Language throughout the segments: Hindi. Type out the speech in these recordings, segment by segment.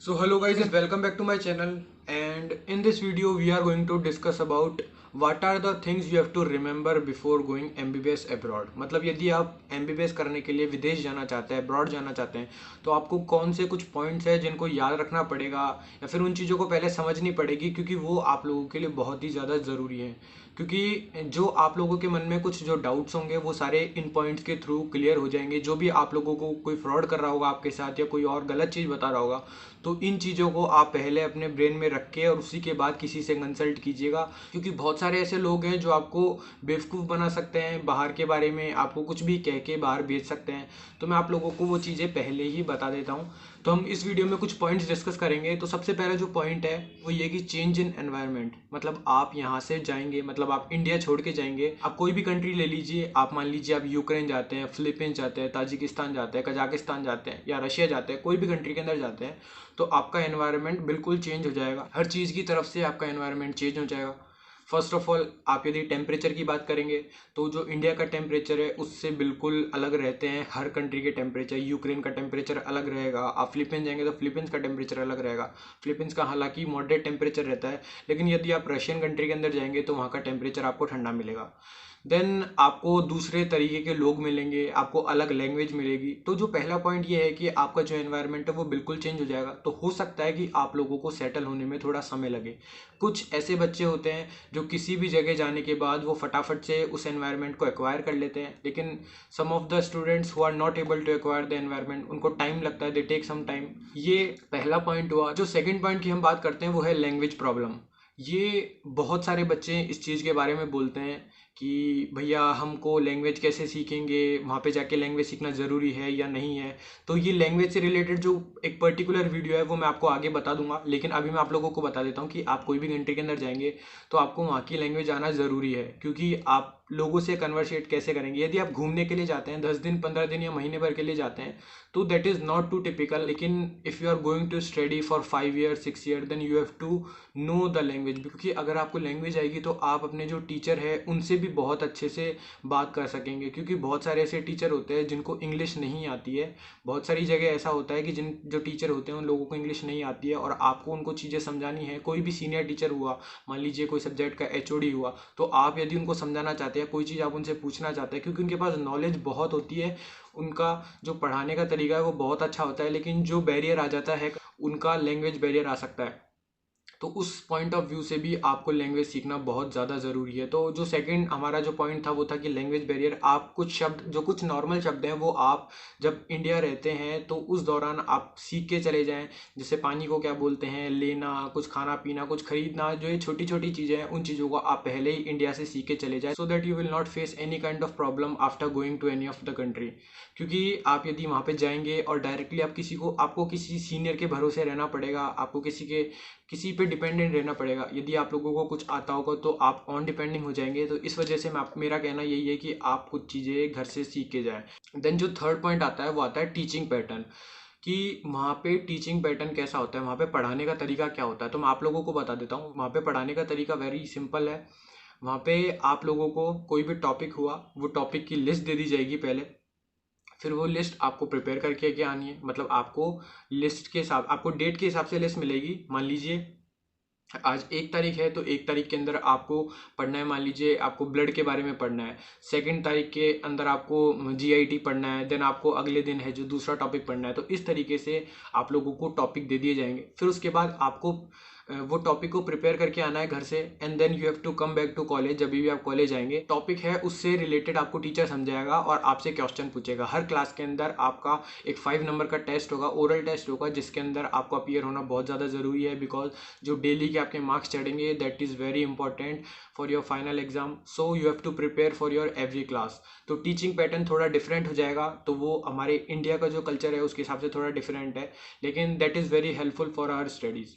So hello guys and welcome back to my channel, and in this video we are going to discuss about what are the things you have to remember before going MBBS abroad। मतलब यदि आप MBBS करने के लिए विदेश जाना चाहते हैं, अब्रॉड जाना चाहते हैं, तो आपको कौन से कुछ पॉइंट्स हैं जिनको याद रखना पड़ेगा या फिर उन चीज़ों को पहले समझनी पड़ेगी, क्योंकि वो आप लोगों के लिए बहुत ही ज़्यादा ज़रूरी है। क्योंकि जो आप लोगों के मन में कुछ जो डाउट्स होंगे वो सारे इन पॉइंट्स के थ्रू क्लियर हो जाएंगे। जो भी आप लोगों को कोई फ्रॉड कर रहा होगा आपके साथ या कोई और गलत चीज़ बता रहा होगा, तो इन चीज़ों को आप पहले अपने ब्रेन में रख के और उसी के बाद किसी से कंसल्ट कीजिएगा। क्योंकि बहुत सारे ऐसे लोग हैं जो आपको बेवकूफ़ बना सकते हैं, बाहर के बारे में आपको कुछ भी कह के बाहर भेज सकते हैं। तो मैं आप लोगों को वो चीज़ें पहले ही बता देता हूँ। तो हम इस वीडियो में कुछ पॉइंट्स डिस्कस करेंगे। तो सबसे पहला जो पॉइंट है वो ये कि चेंज इन एनवायरनमेंट। मतलब आप यहाँ से जाएंगे, मतलब आप इंडिया छोड़ के जाएंगे, आप कोई भी कंट्री ले लीजिए। आप मान लीजिए आप यूक्रेन जाते हैं, फिलीपींस जाते हैं, ताजिकिस्तान जाते हैं, कजाकिस्तान जाते हैं या रशिया जाते हैं, कोई भी कंट्री के अंदर जाते हैं, तो आपका एनवायरनमेंट बिल्कुल चेंज हो जाएगा। हर चीज़ की तरफ से आपका एनवायरनमेंट चेंज हो जाएगा। फर्स्ट ऑफ ऑल, आप यदि टेम्परेचर की बात करेंगे तो जो इंडिया का टेम्परेचर है उससे बिल्कुल अलग रहते हैं हर कंट्री के टेम्परेचर। यूक्रेन का टेम्परेचर अलग रहेगा। आप फिलीपींस जाएंगे तो फिलीपींस का टेम्परेचर अलग रहेगा। फिलीपींस का हालांकि मॉडरेट टेम्परेचर रहता है, लेकिन यदि आप रशियन कंट्री के अंदर जाएंगे तो वहाँ का टेम्परेचर आपको ठंडा मिलेगा। देन आपको दूसरे तरीके के लोग मिलेंगे, आपको अलग लैंग्वेज मिलेगी। तो जो पहला पॉइंट ये है कि आपका जो एनवायरनमेंट है वो बिल्कुल चेंज हो जाएगा। तो हो सकता है कि आप लोगों को सेटल होने में थोड़ा समय लगे। कुछ ऐसे बच्चे होते हैं जो किसी भी जगह जाने के बाद वो फटाफट से उस एनवायरनमेंट को एक्वायर कर लेते हैं, लेकिन some of the students who are not able to acquire the environment, उनको टाइम लगता है, दे टेक सम टाइम। ये पहला पॉइंट हुआ। जो सेकंड पॉइंट की हम बात करते हैं वो है लैंग्वेज प्रॉब्लम। ये बहुत सारे बच्चे इस चीज़ के बारे में बोलते हैं कि भैया हमको लैंग्वेज कैसे सीखेंगे, वहाँ पे जाके लैंग्वेज सीखना ज़रूरी है या नहीं है। तो ये लैंग्वेज से रिलेटेड जो एक पर्टिकुलर वीडियो है वो मैं आपको आगे बता दूंगा, लेकिन अभी मैं आप लोगों को बता देता हूँ कि आप कोई भी कंट्री के अंदर जाएंगे तो आपको वहाँ की लैंग्वेज आना ज़रूरी है। क्योंकि आप लोगों से कन्वर्सेट कैसे करेंगे। यदि आप घूमने के लिए जाते हैं, 10 दिन 15 दिन या महीने भर के लिए जाते हैं, तो that is not too typical. लेकिन if you are going to study for 5 year 6 year, then you have to know the language. क्योंकि अगर आपको लैंग्वेज आएगी तो आप अपने जो टीचर है उनसे भी बहुत अच्छे से बात कर सकेंगे। क्योंकि बहुत सारे ऐसे टीचर होते हैं जिनको इंग्लिश नहीं आती है। बहुत सारी जगह ऐसा होता है कि जिन जो टीचर होते हैं उन लोगों को इंग्लिश नहीं आती है और आपको उनको चीज़ें समझानी है। कोई भी सीनियर टीचर हुआ, मान लीजिए कोई सब्जेक्ट का एचओडी हुआ, तो आप यदि उनको समझाना चाहते हैं, कोई चीज़ आप उनसे पूछना चाहते हैं, क्योंकि उनके पास नॉलेज बहुत होती है, उनका जो पढ़ाने का तरीका है वो बहुत अच्छा होता है, लेकिन जो बैरियर आ जाता है उनका लैंग्वेज बैरियर आ सकता है। तो उस पॉइंट ऑफ व्यू से भी आपको लैंग्वेज सीखना बहुत ज़्यादा ज़रूरी है। तो जो सेकंड हमारा जो पॉइंट था वो था कि लैंग्वेज बैरियर। आप कुछ शब्द, जो कुछ नॉर्मल शब्द हैं, वो आप जब इंडिया रहते हैं तो उस दौरान आप सीख के चले जाएं। जैसे पानी को क्या बोलते हैं, लेना, कुछ खाना पीना, कुछ खरीदना, जो ये छोटी छोटी चीज़ें हैं उन चीज़ों को आप पहले ही इंडिया से सीख के चले जाएं, so that you will not face any kind of problem after going to any of the country. क्योंकि आप यदि वहाँ पे जाएंगे और डायरेक्टली आप आपको किसी सीनियर के भरोसे रहना पड़ेगा, आपको किसी पे डिपेंडेंट रहना पड़ेगा। यदि आप लोगों को कुछ आता होगा तो आप ऑन डिपेंडिंग हो जाएंगे। तो इस वजह से मेरा कहना यही है कि आप कुछ चीज़ें घर से सीख के जाएं। देन जो थर्ड पॉइंट आता है वो आता है टीचिंग पैटर्न। कि वहाँ पे टीचिंग पैटर्न कैसा होता है, वहाँ पे पढ़ाने का तरीका क्या होता है। तो मैं आप लोगों को बता देता हूँ। वहाँ पे पढ़ाने का तरीका वेरी सिंपल है। वहाँ पे आप लोगों को कोई भी टॉपिक हुआ, वो टॉपिक की लिस्ट दे दी जाएगी पहले। फिर वो लिस्ट आपको प्रिपेयर करके के आनी है। मतलब आपको लिस्ट के हिसाब, आपको डेट के हिसाब से लिस्ट मिलेगी। मान लीजिए आज 1 तारीख है तो 1 तारीख के अंदर आपको पढ़ना है, मान लीजिए आपको ब्लड के बारे में पढ़ना है। 2 तारीख के अंदर आपको जीआईटी पढ़ना है। देन आपको अगले दिन है जो दूसरा टॉपिक पढ़ना है। तो इस तरीके से आप लोगों को टॉपिक दे दिए जाएंगे। फिर उसके बाद आपको वो टॉपिक को प्रिपेयर करके आना है घर से। And then you have to come back to college. जब भी आप कॉलेज आएंगे, टॉपिक है उससे रिलेटेड आपको टीचर समझाएगा और आपसे क्वेश्चन पूछेगा। हर क्लास के अंदर आपका एक 5 नंबर का टेस्ट होगा, ओरल टेस्ट होगा, जिसके अंदर आपको अपीयर होना बहुत ज़्यादा ज़रूरी है। बिकॉज जो डेली के आपके मार्क्स चढ़ेंगे, that is very important for your final exam. So you have to prepare for your every class. तो टीचिंग पैटर्न थोड़ा डिफरेंट हो जाएगा। तो वो हमारे इंडिया का जो कल्चर है उसके हिसाब से थोड़ा डिफरेंट है, लेकिन that is very helpful for our studies.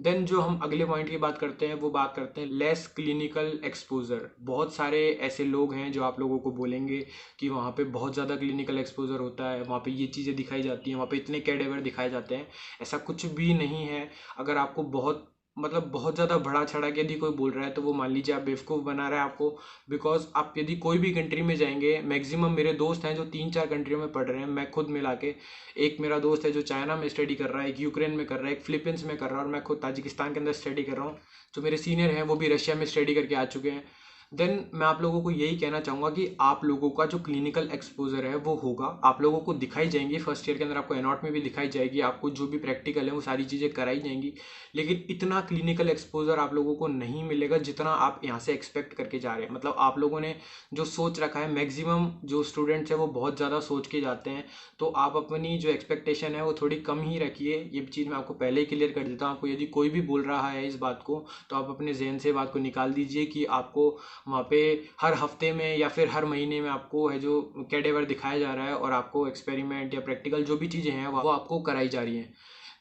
Then जो हम अगले पॉइंट की बात करते हैं वो बात करते हैं लेस क्लिनिकल एक्सपोजर। बहुत सारे ऐसे लोग हैं जो आप लोगों को बोलेंगे कि वहाँ पे बहुत ज़्यादा क्लिनिकल एक्सपोजर होता है, वहाँ पे ये चीज़ें दिखाई जाती हैं, वहाँ पे इतने कैडेवर दिखाए जाते हैं। ऐसा कुछ भी नहीं है। अगर आपको बहुत मतलब बहुत ज़्यादा बढ़ा चढ़ा के यदि कोई बोल रहा है तो वो मान लीजिए आप बेवकूफ़ बना रहा है आपको। बिकॉज आप यदि कोई भी कंट्री में जाएंगे, मैक्सिमम मेरे दोस्त हैं जो 3-4 कंट्रियों में पढ़ रहे हैं, मैं खुद मिला के। एक मेरा दोस्त है जो चाइना में स्टडी कर रहा है, एक यूक्रेन में कर रहा है, एक फिलीपींस में कर रहा है, और मैं खुद ताजिकिस्तान के अंदर स्टडी कर रहा हूँ। जो मेरे सीनियर हैं वो भी रशिया में स्टडी करके आ चुके हैं। देन मैं आप लोगों को यही कहना चाहूँगा कि आप लोगों का जो क्लिनिकल एक्सपोजर है वो होगा, आप लोगों को दिखाई जाएंगी। फर्स्ट ईयर के अंदर आपको एनॉट में भी दिखाई जाएगी, आपको जो भी प्रैक्टिकल है वो सारी चीज़ें कराई जाएंगी। लेकिन इतना क्लिनिकल एक्सपोजर आप लोगों को नहीं मिलेगा जितना आप यहाँ से एक्सपेक्ट करके जा रहे हैं। मतलब आप लोगों ने जो सोच रखा है, मैक्सिमम जो स्टूडेंट्स हैं वो बहुत ज़्यादा सोच के जाते हैं। तो आप अपनी जो एक्सपेक्टेशन है वो थोड़ी कम ही रखिए। ये चीज़ मैं आपको पहले ही क्लियर कर देता हूँ। आपको यदि कोई भी बोल रहा है इस बात को, तो आप अपने जहन से बात को निकाल दीजिए कि आपको वहाँ पे हर हफ्ते में या फिर हर महीने में आपको है जो कैडेवर दिखाया जा रहा है, और आपको एक्सपेरिमेंट या प्रैक्टिकल जो भी चीज़ें हैं वो आपको कराई जा रही हैं।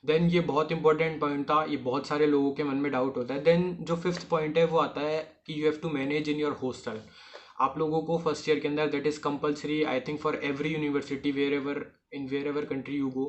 देन ये बहुत इंपॉर्टेंट पॉइंट था, ये बहुत सारे लोगों के मन में डाउट होता है। देन जो फिफ्थ पॉइंट है वो आता है कि you have to manage in your hostel. आप लोगों को फर्स्ट ईयर के अंदर, that is compulsory I think for every university, wherever country you go,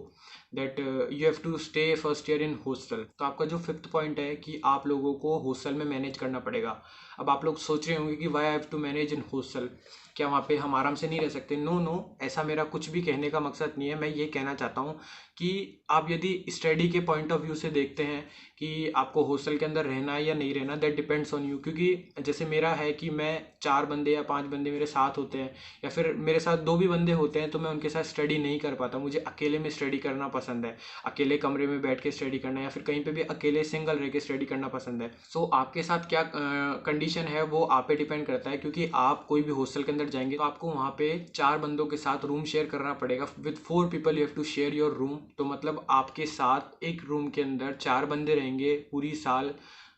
that you have to stay first year in hostel. तो आपका जो फिफ्थ पॉइंट है कि आप लोगों को हॉस्टल में मैनेज करना पड़ेगा। अब आप लोग सोच रहे होंगे कि why I have to manage in hostel, क्या वहाँ पे हम आराम से नहीं रह सकते? नो नो, ऐसा मेरा कुछ भी कहने का मकसद नहीं है। मैं ये कहना चाहता हूँ कि आप यदि स्टडी के पॉइंट ऑफ व्यू से देखते हैं कि आपको हॉस्टल के अंदर रहना है या नहीं रहना, दैट डिपेंड्स ऑन यू। क्योंकि जैसे मेरा है कि मैं 4 बंदे या 5 बंदे मेरे साथ होते हैं, या फिर मेरे साथ 2 भी बंदे होते हैं, तो मैं उनके साथ स्टडी नहीं कर पाता। मुझे अकेले में स्टडी करना पसंद है, अकेले कमरे में बैठ के स्टडी करना, या फिर कहीं पे भी अकेले सिंगल रह के स्टडी करना पसंद है। सो आपके साथ क्या कंडीशन है वो आप पे डिपेंड करता है। क्योंकि आप कोई भी हॉस्टल के अंदर जाएंगे तो आपको वहाँ पे 4 बंदों के साथ रूम शेयर करना पड़ेगा। With 4 people you have to share your room. तो मतलब आपके साथ एक रूम के अंदर 4 बंदे रहेंगे पूरी साल।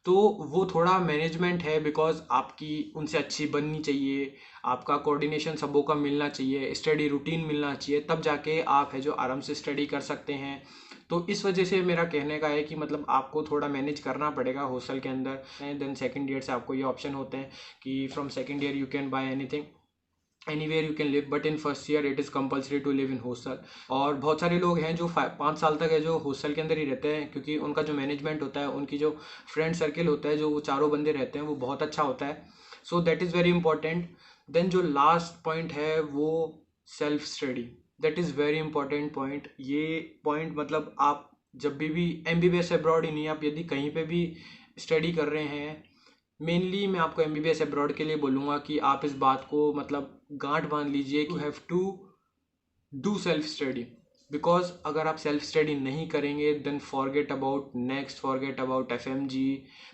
तो वो थोड़ा मैनेजमेंट है, बिकॉज आपकी उनसे अच्छी बननी चाहिए, आपका कोऑर्डिनेशन सबों का मिलना चाहिए, स्टडी रूटीन मिलना चाहिए, तब जाके आप है जो आराम से स्टडी कर सकते हैं। तो इस वजह से मेरा कहने का है कि मतलब आपको थोड़ा मैनेज करना पड़ेगा हॉस्टल के अंदर। देन सेकंड ईयर से आपको ये ऑप्शन होते हैं कि from second year you can buy anything anywhere you can live, but in first year it is compulsory to live in hostel. और बहुत सारे लोग हैं जो 5 साल तक है जो हॉस्टल के अंदर ही रहते हैं, क्योंकि उनका जो मैनेजमेंट होता है, उनकी जो फ्रेंड सर्किल होता है, जो वो चारों बंदे रहते हैं, वो बहुत अच्छा होता है। So that is very important. Then जो लास्ट पॉइंट है वो self study, that is very important point. ये पॉइंट मतलब आप जब भी MBBS अब्रॉड ही नहीं, आप यदि कहीं पे भी स्टडी कर रहे हैं, मेनली मैं आपको MBBS अब्रॉड के लिए बोलूँगा कि आप इस बात को मतलब गांठ बांध लीजिए कि you have to do self study. Because अगर आप सेल्फ स्टडी नहीं करेंगे then forget about next, forget about FMG।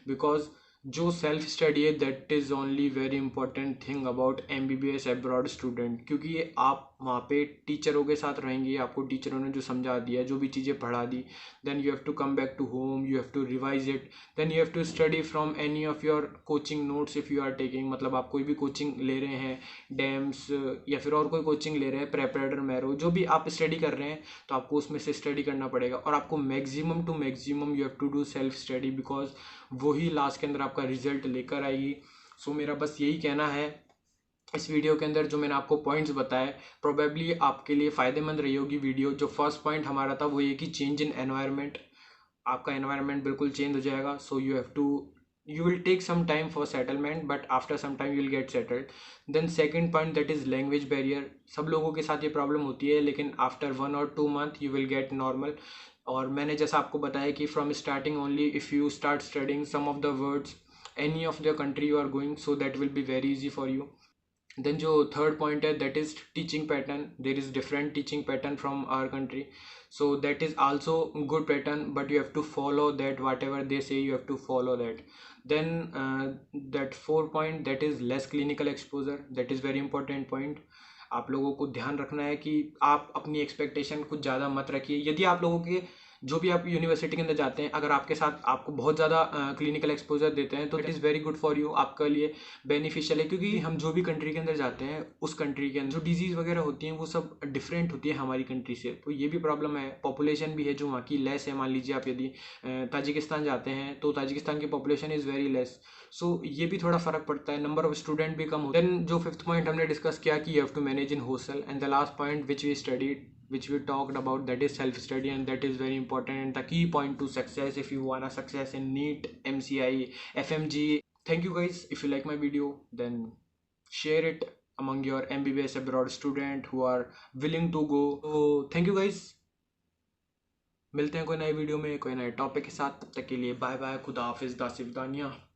Because जो सेल्फ स्टडी है that is only very important thing about MBBS abroad student. क्योंकि ये आप वहाँ पे टीचरों के साथ रहेंगे, आपको टीचरों ने जो समझा दिया, जो भी चीज़ें पढ़ा दी, then you have to come back to home, you have to revise it, then you have to study from any of your coaching notes if you are taking. मतलब आप कोई भी कोचिंग ले रहे हैं, डैम्स या फिर और कोई कोचिंग ले रहे हैं, प्रेपरेटर, मैरो, जो भी आप स्टडी कर रहे हैं, तो आपको उसमें से स्टडी करना पड़ेगा। और आपको maximum to maximum you have to do self study, because वही लास्ट के अंदर आपका रिजल्ट लेकर आएगी। सो मेरा बस यही कहना है इस वीडियो के अंदर, जो मैंने आपको पॉइंट्स बताए, प्रोबेबली आपके लिए फ़ायदेमंद रही होगी वीडियो। जो फर्स्ट पॉइंट हमारा था वो ये कि चेंज इन एनवायरनमेंट, आपका एनवायरनमेंट बिल्कुल चेंज हो जाएगा। सो you will take some time for settlement, but after some time you will get settled. Then second point, that is language barrier. सब लोगों के साथ ये प्रॉब्लम होती है, लेकिन after 1 or 2 month you will get normal। और मैंने जैसा आपको बताया कि from starting only if you start studying some of the words any of the country you are going, so that will be very easy for you. Then जो थर्ड पॉइंट है that is teaching pattern. There is different teaching pattern from our country, so that is also good pattern, but you have to follow that, whatever they say you have to follow that. Then that 4 point, that is less clinical exposure, that is very important point। आप लोगों को ध्यान रखना है कि आप अपनी एक्सपेक्टेशन कुछ ज़्यादा मत रखिए। यदि आप लोगों के जो भी आप यूनिवर्सिटी के अंदर जाते हैं, अगर आपके साथ आपको बहुत ज़्यादा क्लिनिकल एक्सपोजर देते हैं, तो it is very good for you, आपके लिए बेनिफिशियल है। क्योंकि हम जो भी कंट्री के अंदर जाते हैं, उस कंट्री के अंदर जो डिजीज़ वगैरह होती हैं वो सब डिफरेंट होती है हमारी कंट्री से। तो ये भी प्रॉब्लम है। पॉपुलेशन भी है जो वहाँ की लेस है। मान लीजिए आप यदि ताजिकिस्तान जाते हैं तो ताजिकिस्तान की पॉपुलेशन इज़ वेरी लेस। सो ये भी थोड़ा फ़र्क पड़ता है, नंबर ऑफ स्टूडेंट भी कम होते हैं। देन जो फिफ्थ पॉइंट हमने डिस्कस किया कि you have to manage in hostel. And the last point which we studied which we talked about, that is self study, and that is very important and the key point to success if you wanna success in NEET, MCI, FMG. Thank you guys. If you like my video, then share it among your MBBS abroad student who are willing to go. So thank you guys. मिलते हैं कोई नई वीडियो में कोई नए टॉपिक के साथ. तब तक के लिए बाय बाय. खुदा हाफिज. दासिफ दानिया.